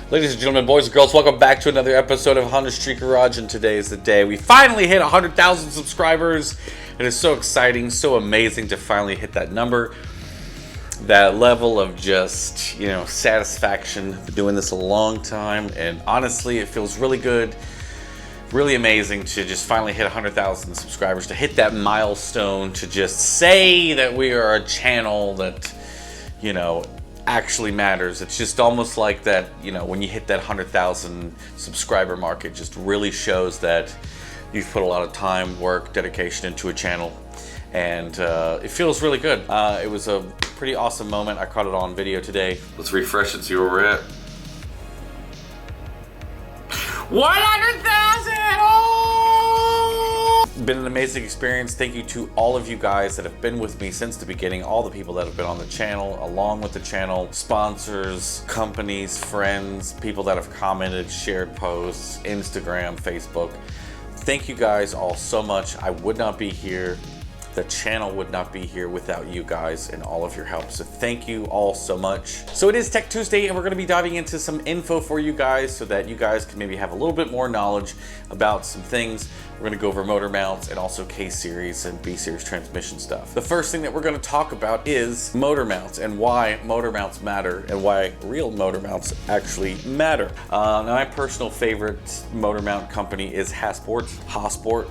Ladies and gentlemen, boys and girls, welcome back to another episode of Honda Street Garage, and today is the day we finally hit 100,000 subscribers. It is so exciting, so amazing to finally hit that number. That level of just, satisfaction. Been doing this a long time, and honestly, it feels really good, really amazing to just finally hit 100,000 subscribers, to hit that milestone, to just say that we are a channel that, actually matters. It's just almost like that, when you hit that 100,000 subscriber mark, it just really shows that you've put a lot of time, work, dedication into a channel, and it feels really good. It was a pretty awesome moment. I caught it on video today. Let's refresh and see where we're at. 100,000! Been an amazing experience. Thank you to all of you guys that have been with me since the beginning, all the people that have been on the channel, along with the channel, sponsors, companies, friends, people that have commented, shared posts, Instagram, Facebook. Thank you guys all so much. I would not be here. The channel would not be here without you guys and all of your help. So thank you all so much. So it is Tech Tuesday, and we're going to be diving into some info for you guys so that you guys can maybe have a little bit more knowledge about some things. We're going to go over motor mounts and also K-series and B-series transmission stuff. The first thing that we're going to talk about is motor mounts and why motor mounts matter and why real motor mounts actually matter. Now, my personal favorite motor mount company is Hasport, Honda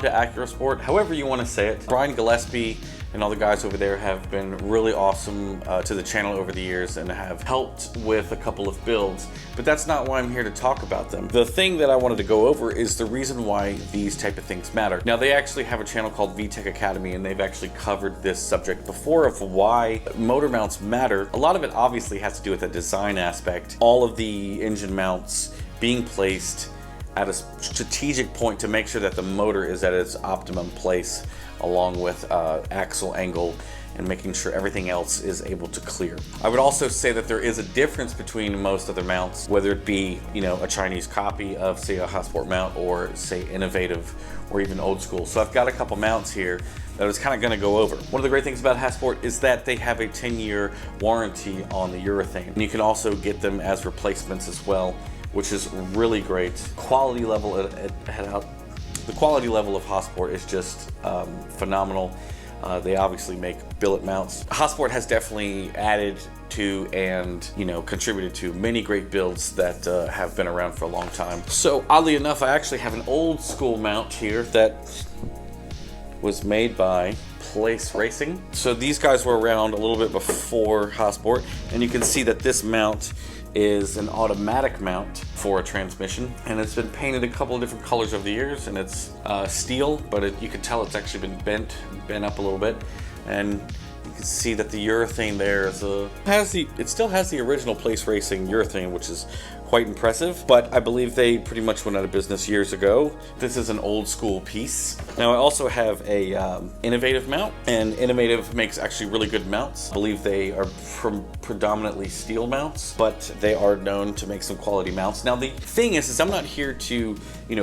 Acura Sport, however you want to say it. Brian Gillespie and all the guys over there have been really awesome to the channel over the years and have helped with a couple of builds, but that's not why I'm here to talk about them. The thing that I wanted to go over is the reason why these type of things matter. Now, they actually have a channel called VTech Academy, and they've actually covered this subject before of why motor mounts matter. A lot of it obviously has to do with the design aspect, all of the engine mounts being placed at a strategic point to make sure that the motor is at its optimum place, along with axle angle and making sure everything else is able to clear. I would also say that there is a difference between most other mounts, whether it be, a Chinese copy of, say, a Hasport mount, or say innovative or even old school. So I've got a couple mounts here that I was kind of going to go over. One of the great things about Hasport is that they have a 10-year warranty on the urethane, and you can also get them as replacements as well, which is really great. Quality level the quality level of Hasport is just phenomenal. They obviously make billet mounts. Hasport has definitely added to and contributed to many great builds that have been around for a long time. So oddly enough, I actually have an old school mount here that was made by Place Racing. So these guys were around a little bit before Hasport, and you can see that this mount is an automatic mount for a transmission, and it's been painted a couple of different colors over the years, and it's steel, but you can tell it's actually been bent up a little bit, and you can see that the urethane there it still has the original Place Racing urethane, which is quite impressive, but I believe they pretty much went out of business years ago. This is an old school piece. Now, I also have a innovative mount, and Innovative makes actually really good mounts. I believe they are predominantly steel mounts, but they are known to make some quality mounts. Now, the thing is I'm not here to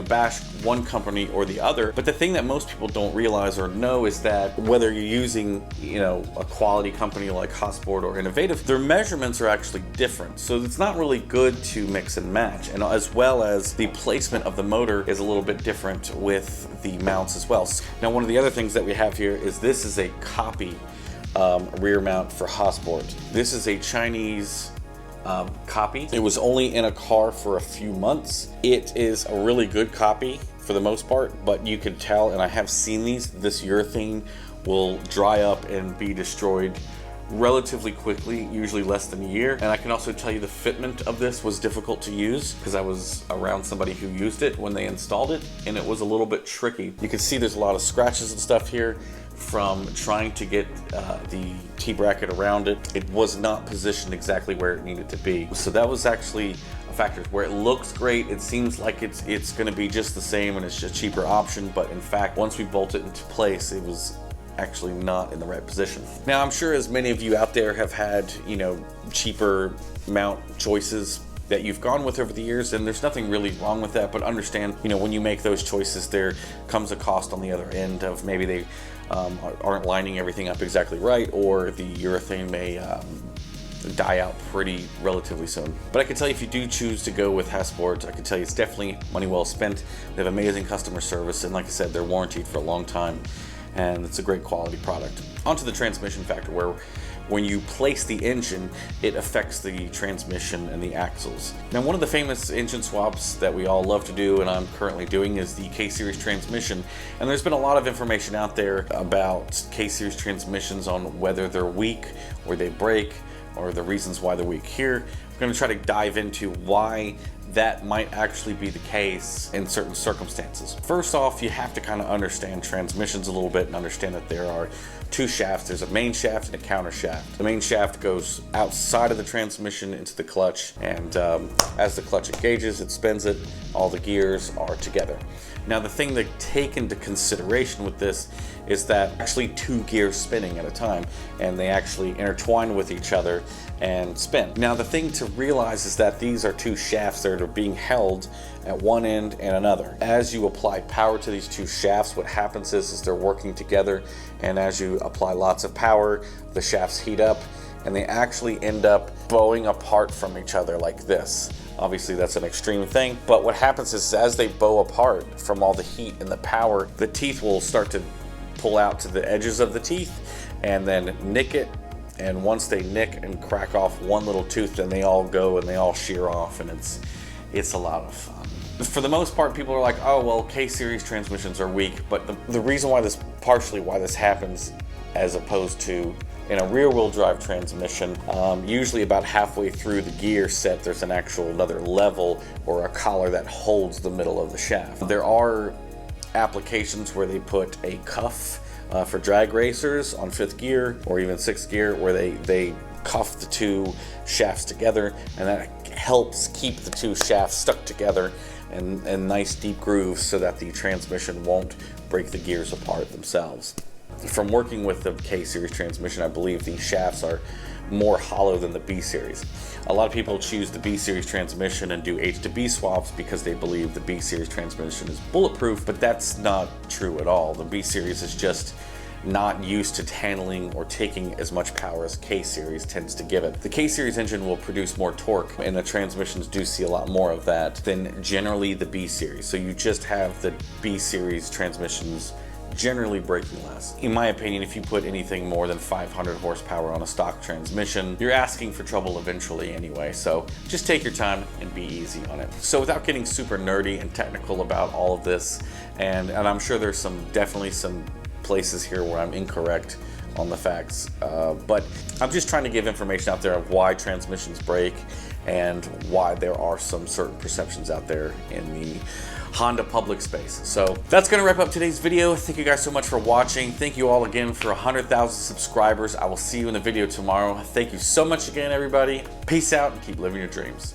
bash one company or the other, but the thing that most people don't realize or know is that whether you're using a quality company like Hasport or Innovative, their measurements are actually different. So it's not really good to mix and match, and as well as the placement of the motor is a little bit different with the mounts as well. Now, one of the other things that we have here is this is a copy rear mount for Hasport. This is a Chinese copy. It was only in a car for a few months. It is a really good copy for the most part, but you can tell, and I have seen this urethane will dry up and be destroyed relatively quickly, usually less than a year. And I can also tell you the fitment of this was difficult to use because I was around somebody who used it when they installed it, and it was a little bit tricky. You can see there's a lot of scratches and stuff here from trying to get the T-bracket around it. It was not positioned exactly where it needed to be. So that was actually a factor. Where it looks great, it seems like it's going to be just the same and it's a cheaper option, but in fact, once we bolt it into place, it was actually not in the right position. Now, I'm sure as many of you out there have had, cheaper mount choices that you've gone with over the years, and there's nothing really wrong with that, but understand, when you make those choices, there comes a cost on the other end of maybe they aren't lining everything up exactly right, or the urethane may die out relatively soon. But I can tell you, if you do choose to go with Hasport, I can tell you it's definitely money well spent. They have amazing customer service, and like I said, they're warranted for a long time, and it's a great quality product. Onto the transmission factor, where when you place the engine, it affects the transmission and the axles. Now, one of the famous engine swaps that we all love to do, and I'm currently doing, is the K-Series transmission. And there's been a lot of information out there about K-Series transmissions on whether they're weak or they break, or the reasons why they're weak. Here, I'm going to try to dive into why that might actually be the case in certain circumstances. First off, you have to kind of understand transmissions a little bit and understand that there are two shafts. There's a main shaft and a counter shaft. The main shaft goes outside of the transmission into the clutch, and as the clutch engages, it spins it, all the gears are together. Now, the thing to take into consideration with this is that actually two gears spinning at a time, and they actually intertwine with each other and spin. Now, the thing to realize is that these are two shafts that are being held at one end and another. As you apply power to these two shafts, what happens is they're working together, and as you apply lots of power, the shafts heat up, and they actually end up bowing apart from each other like this. Obviously, that's an extreme thing, but what happens is as they bow apart from all the heat and the power, the teeth will start to pull out to the edges of the teeth and then nick it. And once they nick and crack off one little tooth, then they all go and they all shear off, and it's a lot of fun. For the most part, people are like, oh, well, K-Series transmissions are weak, but the reason why partially why this happens, as opposed to in a rear-wheel drive transmission, usually about halfway through the gear set, there's another level or a collar that holds the middle of the shaft. There are applications where they put a cuff for drag racers on 5th gear or even 6th gear, where they cuff the two shafts together, and that helps keep the two shafts stuck together in nice deep grooves so that the transmission won't break the gears apart themselves. From working with the K-Series transmission, I believe these shafts are more hollow than the B-Series. A lot of people choose the B-Series transmission and do H to B swaps because they believe the B-Series transmission is bulletproof, but that's not true at all. The B-Series is just not used to handling or taking as much power as K-Series tends to give it. The K-Series engine will produce more torque, and the transmissions do see a lot more of that than generally the B-Series. So you just have the B-Series transmissions generally breaking less. In my opinion, if you put anything more than 500 horsepower on a stock transmission, you're asking for trouble eventually anyway, so just take your time and be easy on it. So without getting super nerdy and technical about all of this, and I'm sure there's definitely some places here where I'm incorrect on the facts, but I'm just trying to give information out there of why transmissions break and why there are some certain perceptions out there in the Honda public space. So that's going to wrap up today's video. Thank you guys so much for watching. Thank you all again for 100,000 subscribers. I will see you in the video tomorrow. Thank you so much again, everybody. Peace out and keep living your dreams.